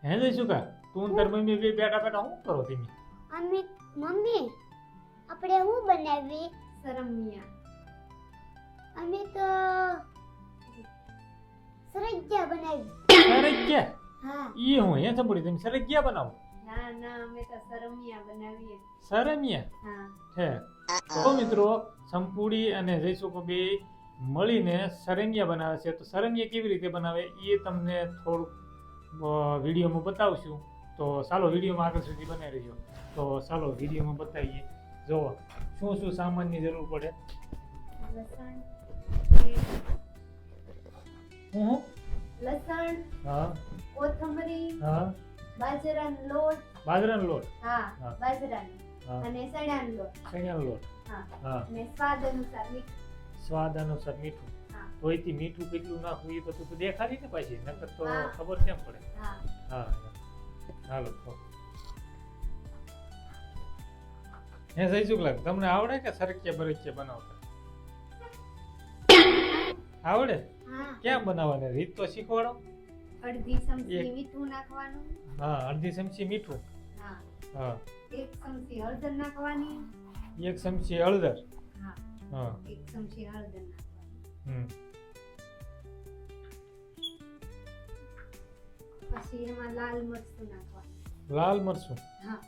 હે જઈશું કા તું ને તાર મમ્મી બે બેઠા બેઠા શું કરો તમે? અમે મમ્મી આપણે શું બનાવી? સરમિયા. અમે તો સરગિયા બનાવી. સરગિયા? હા ઈ હું હે સંભળી તમે સરગિયા બનાવો? ના ના અમે તો સરમિયા બનાવીએ. સરમિયા હા. હે તો મિત્રો સંપૂડી અને જયસુકો બે મળીને સરંગિયા બનાવે છે. તો સરંગિયા કેવી રીતે બનાવે એ તમને થોડુંક વિડીયોમાં બતાવશું. તો ચાલો વિડીયોમાં આગળ સુધી બનાવી રહેજો. તો ચાલો વિડીયોમાં બતાવીએ. જો શું શું સામાનની જરૂર પડે. લસણ, હું લસણ, હા કોથમરી, હા બાજરાનો લોટ. બાજરાનો લોટ, હા, હા. બાજરાનો. હા અને ચણાનો લોટ. ચણાનો લોટ, હા. હા અને સ્વાદ અનુસાર મીઠું. સ્વાદ અનુસાર મીઠું. હા. તો એથી મીઠું કેટલું નાખવું એ તો તું દેખાડી ને પાછી નકર તો હા. ખબર કેમ પડે. હા. હા હાલો તો હે જઈશું લાગ તમને આવડે કે સરકિયા બરકિયા બનાવતા આવડે? હા ક્યાં બનાવવાની રીત તો શીખવાડો. અડધી ચમચી એક. મીઠું નાખવાનું. હા અડધી ચમચી મીઠું, હા. હા 1 ચમચી હળદર નાખવાની. 1 ચમચી હળદર, હા. હા 1 ચમચી હળદર નાખવાની. હમ પછી એમાં લાલ મરચું નાખવાનું. લાલ મરચું હા.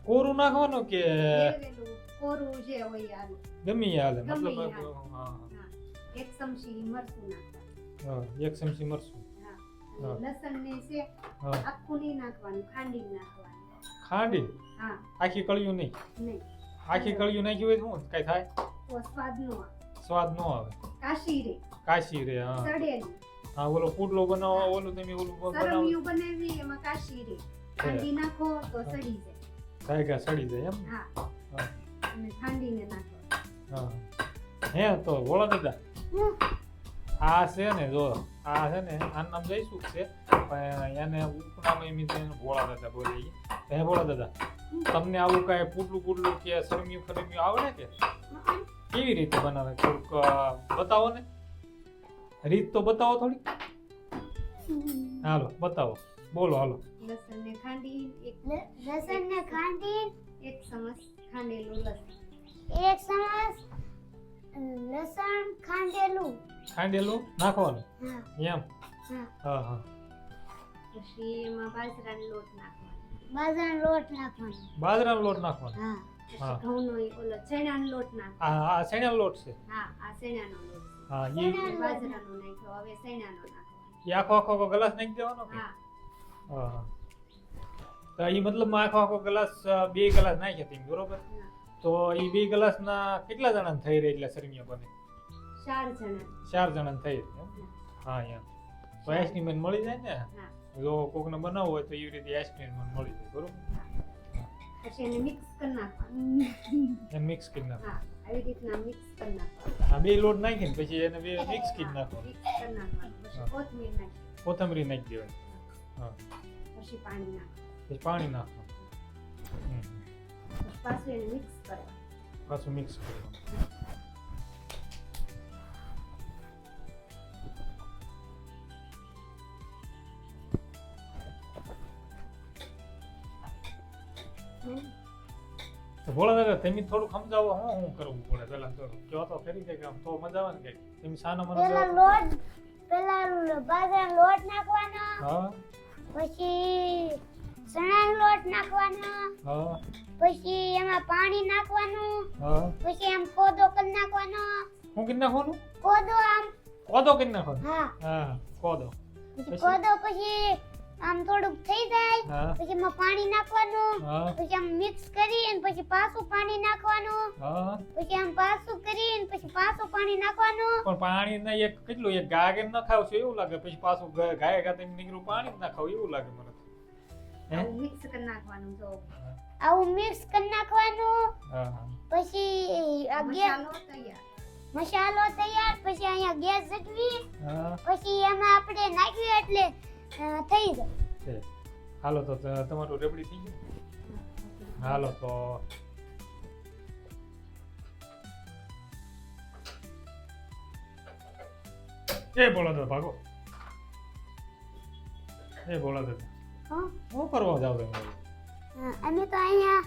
કોરું નાખવાનું કે લેવેલું કોરું જે હોય આલુ. ગમે ઈ હાલે ગમે મતલબ ઈ હાલે. હા હા. 1 ચમચી મરચું નાખવાનું. હા 1 ચમચી મરચું, હા. હા. અને લસણ ને છે હા આખું નહીં નાખવાનું, ખાંડી નાખવાનું. ખાંડી હા. આખી કળિયું નહીં. નહીં. આખી કળિયું નાખી હોય તો શું કઈ થાય? તો સ્વાદ નો આવે. સ્વાદ ન આવે. કાશી રે, કાશી રે, હા સડેલી. હા ઓલો પુડલો બનાવો ઓલું તમે ઓલું બનાવો સરમિયું બનાવી એમાં કાશી રે. ખાંડી નાખો તો સડી જાય. ગાયગા સડી જાય એમ. હા. હા અને ખાંડીને નાખો. હા હે તો બોલો દાદા આ છે ને જો આ છે ને આનું નામ જઈશું છે પણ એને ઉપનામ એમ એને ભોળા દાદા બોલે ઈ. હે ભોળા દાદા તમને આવું કાંઈ પુડલું કે સરમિયું ફરમિયું આવડે કે કેવી રીતે બનાવે થોડુંક બતાવો ને રીત તો બતાવો થોડી. હાલો બતાવો બોલો હાલો. લસણ ને ખાંડી એક લસણ ને ખાંડી 1 ચમચ ખાંડેલું લસણ. 1 ચમચ લસણ ખાંડેલું. ખાંડેલું નાખવાનું હા એમ. હા હા હા પછી એમાં બાજરાનો લોટ નાખવાનો. બાજરાનો લોટ નાખવાનો. બાજરાનો લોટ નાખવાનો. હા હા. પછી ઘઉંનો ઓલો ચણાનો લોટ નાખવાનો. આ શેણાનો લોટ છે. હા, આ ચણાનો લોટ. હા શેણાનો બાજરાનો નાખ્યો, હવે ચણાનો નાખવાનો. એ આખો ગ્લાસ નાખી દેવાનો કે હા. હા હા તો એ મતલબ આખો ગ્લાસ 2 ગ્લાસ નાખ્યા તમે બરોબર. હા. તો એ 2 ગ્લાસના કેટલા જણા થઈ રહે એટલે સરમિયા બને? 4 જણા. 4 જણા થઈ રહે એમ. હા એમ તો આઈસ્ક્રીમ મળી જાય ને. હા. જો કોકને બનાવવું હોય તો એવી રીતે આઈસ્ક્રીમ મળી જાય બરોબર. પછી એને મિક્સ કરી નાખવાનું. એમ મિક્સ કરી નાખો. હા, આવી રીતના મિક્સ કરી નાખવાનું. આ 2 લોટ નાખીને પછી એને 2 મિક્સ કરી નાખો. મિક્સ કરી નાખવાનું. પછી હા. કોથમીર નાખી. કોથમરી નાખી દેવાની. હા પછી પાણી નાખવાનું. પછી પાણી નાખો. પછી પાછું એને મિક્સ કરવાનું. પાછું મિક્સ કરવાનું. તો ભોળા દાદા તમે થોડું સમજાવો હું કરવું પડે પેલા તો કયો તો ખરી કે આમ તો મજા આવે ને કઈ તમે સાનો મને પેલા લોટ બાજરાનો લોટ નાખવાનો. હા પછી ચણાનો લોટ નાખવાનો. હા પછી એમાં પાણી નાખવાનું. હા પછી આમ કોદો કરી નાખવાનો. હું કરી નાખવાનું? કોદો આમ કોદો કરી નાખવાનું. હા હા કોદો. પછી પછી? કોદો પછી આમ થોડુંક થઈ જાય હા પછી એમાં પાણી નાખવાનું. હા પછી આમ મિક્સ કરીને પછી પાછું પાણી નાખવાનું. હા પછી આમ પાછું કરીને પછી પાછું પાણી નાખવાનું. પણ પાણી ના એક કેટલું એક ગાગે ન ખાવશો એવું લાગે પછી પાછું ગાય ગાતે નીકળ્યું પાણી જ ના ખાવ એવું લાગે મને તો. હે? આવું મિક્સ કરી નાખવાનું. જો આવું મિક્સ કરી નાખવાનું. હા હા પછી આ મસાલો તૈયાર. મસાલો તૈયાર. પછી અહીંયા ગેસ જટવી હા પછી એમાં આપણે નાખ્યું એટલે થઈ જાય. છે. હાલો તો તમારું રેબડી થઈ ગયું. હાલો તો એ બોલા દાદા ભાગો. એ બોલા દાદા હા શું કરવા જાવ તમે અમે તો અહીંયા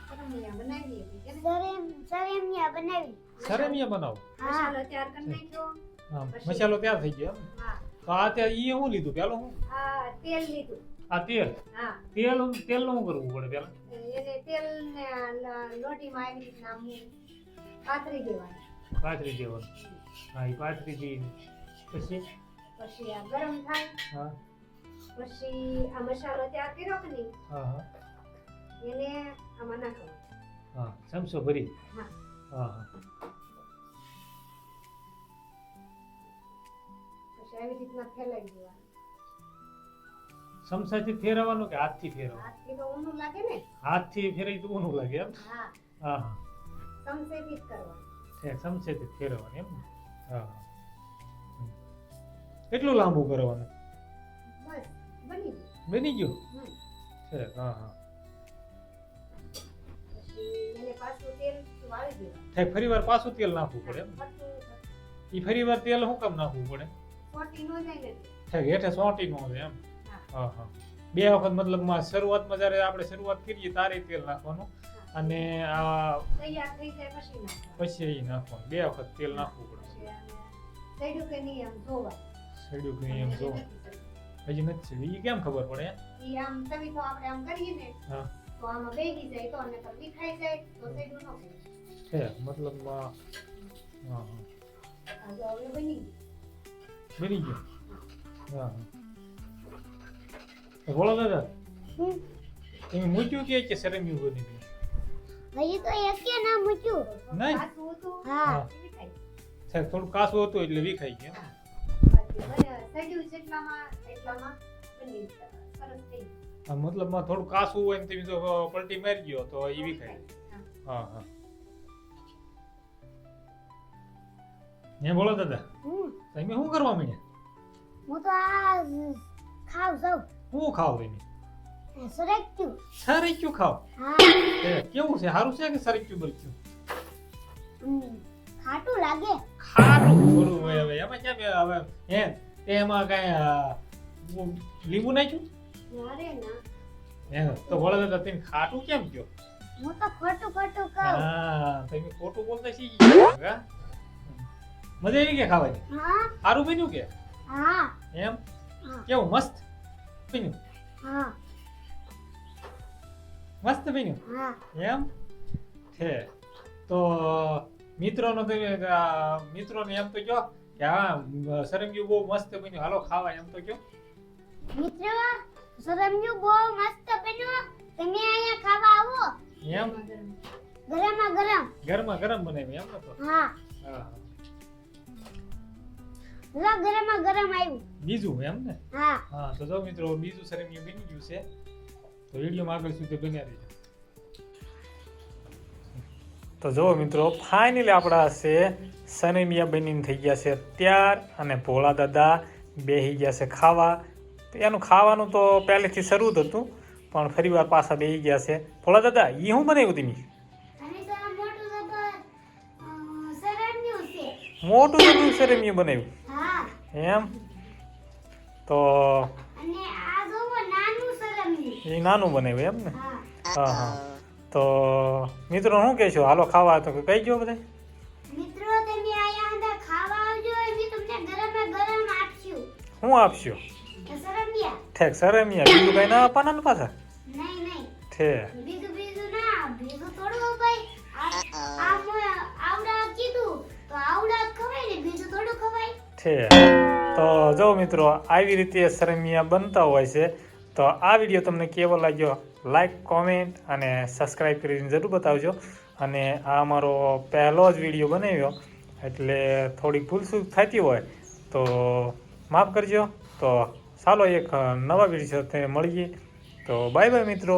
સરમિયા બનાવી હતી કે ને? સરેમિયા બનાવી. સરેમિયા બનાવો હા મસાલો તૈયાર કરી નાખ્યો. હા મસાલો તૈયાર થઈ ગયો એમ? હા તો આ ત્યાં ઈ શું લીધું પેલું શું આ તેલ લીધું. આ તેલ હા તેલનું શું કરવું પડે પેલા એને તેલ ને લોટીમાં આવી રીતના પાથરી દેવાનું. પાથરી દેવાનું હા એ પાથરી દઈ પછી પછી આ ગરમ થાય હા પછી આ મસાલો તૈયાર કર્યો કે નહીં હા હા એને આમાં નાખવાનો. હા ચમચો ભરી હા હા હા પછી આવી રીતના ફેલાઈ દેવાનું. ચમચાથી ફેરવવાનું કે હાથથી ફેરવવાનું હાથથી તો ઊંધું લાગે ને. હાથથી ફેરવી તો ઊનું લાગે એમ હા હા હા ચમચેથી જ કરવાનું. ચમચેથી ફેરવવાનું એમ ને? હા હા કેટલું લાંબુ કરવાનું બસ બની ગયું. બની ગયું હમ. છે હા હા પછી એને પાછું તેલ વાળી દેવાનું. થાય ફરી વાર પાછું તેલ નાખવું પડે એમ પાછું એ ફરી વાર તેલ શું કામ નાખવું પડે સોટી નો જાય ને. થાય હેઠે સોંટી નો રહે એમ હા. હા હા બે વખત મતલબમાં શરૂઆતમાં જ્યારે આપણે શરૂઆત કરીએ તારે તેલ નાખવાનું અને આ તૈયાર થઈ જાય પછી નાખવાનું. પછી નાખવાનું બે વખત તેલ નાખવું પડે પછી આને સૈડું કે નહીં આમ જોવા. સડ્યું કે એમ જો હજી નથી એ કેમ ખબર પડે ઈ આમ તવી તો આપણે આમ કરીએ ને હા તો આમાં બેગી જાય તો અને પર વિખાઈ જાય તો સૈડું ન કરે. છે મતલબમાં હા હા આ જો હવે બની ગયું. બની ગયો હા હા તો બોલો દાદા હમ. તમે મૂક્યું કે શરમિયું બની ગયું હજી તો એકે ના મૂક્યું. નહીં. કાચું હતું, હા વિખાઈ ગયું. સાહેબ થોડું કાસું હતું એટલે વિખાઈ ગયું બાકી મને સૈડું જેટલામાં એટલામાં બની સરસ થઈ ગયું. આ મતલબમાં થોડું કાસું હોય ને તમે જો પલટી મારી ગયો તો એ વિખાય હા. હા હા હે બોલો દાદા હમ. તમે શું કરવા માંડ્યા હું તો આ ખાવ જાઉં. શું ખાવ તમે સરેક્યું. સરીક્યું ખાવ હા કેવું છે સારું છે કે સરીક્યું બરક્યું ખાટું લાગે. ખારું થોડું હોય હવે એમાં કેમ હવે હે એમાં કઈ લીંબુ નાખ્યું અરે ના હે તો બોલો દાદા તમે ખાટું કેમ કયો હું તો ખોટું ખોટું કહું. હા તમે ખોટું બોલતા શીખી ગયા હા? મજા આવી કે ખાવાની હા સારું બન્યું કે હા એમ હા કેવું મસ્ત બન્યું હા મસ્ત બન્યું હા એમ છે તો મિત્રોને એમ તો કહો કે હા સરંગીયું બહુ મસ્ત બન્યું હાલો ખાવા એમ તો કહો મિત્રો સરમ્યું બહુ મસ્ત બન્યું. તમે અહીંયા ખાવા આવો. એમ ગરમા ગરમ. ગરમા ગરમ બનાવી એમ ને તો હા હા લો ગરમા ગરમ આવ્યું. બીજું એમ ને હા હા તો જો મિત્રો બીજું સરંગીયું બની ગયું છે તો વિડીયોમાં આગળ સુધી બન્યા રહેજો તો જો મિત્રો ફાઇનલી આપણા છે સનેમિયા બનીને થઈ ગયા છે તૈયાર અને ભોળા દાદા બેસી ગયા છે ખાવા તો એનું ખાવાનું તો પહેલેથી શરૂ જ હતું પણ ફરીવાર પાછા બેસી ગયા છે ભોળા દાદા એ શું બનાવ્યું તમે અને તો આ મોટું તો સરમ્યું છે. મોટું બધું સનેમિયું બનાવ્યું હા એમ તો અને આ જોવો નાનું સરમ્યું. એ નાનું બનાવ્યું એમ ને હા હા હા તો મિત્રો શું કહેશો હાલો ખાવા તો કહી ગયો બધા મિત્રો તમે અહીંયા અંદર ખાવા આવજો. અમે તમને ગરમા ગરમ આપશું. શું આપશો સરમ્યા. ઠેક સરમિયા બીજું કઈ ના આપવાના ને પાછા નહીં નહીં ઠેક બીજું ના બીજું થોડું ભાઈ આવડા કીધું તો આવડા જ ખવાય ને બીજું થોડું ખવાય. છે તો જો મિત્રો આવી રીતે સરમિયા બનતા હોય છે તો આ વિડીયો તમને કેવો લાગ્યો લાઈક કોમેન્ટ અને સબસ્ક્રાઈબ કરીને જરૂર બતાવજો અને આ અમારો પહેલો જ વિડીયો બનાવ્યો એટલે થોડીક ભૂલચૂક થતી હોય તો માફ કરજો તો ચાલો એક નવા વિડીયો સાથે મળીએ તો બાય બાય મિત્રો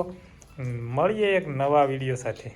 મળીએ એક નવા વિડીયો સાથે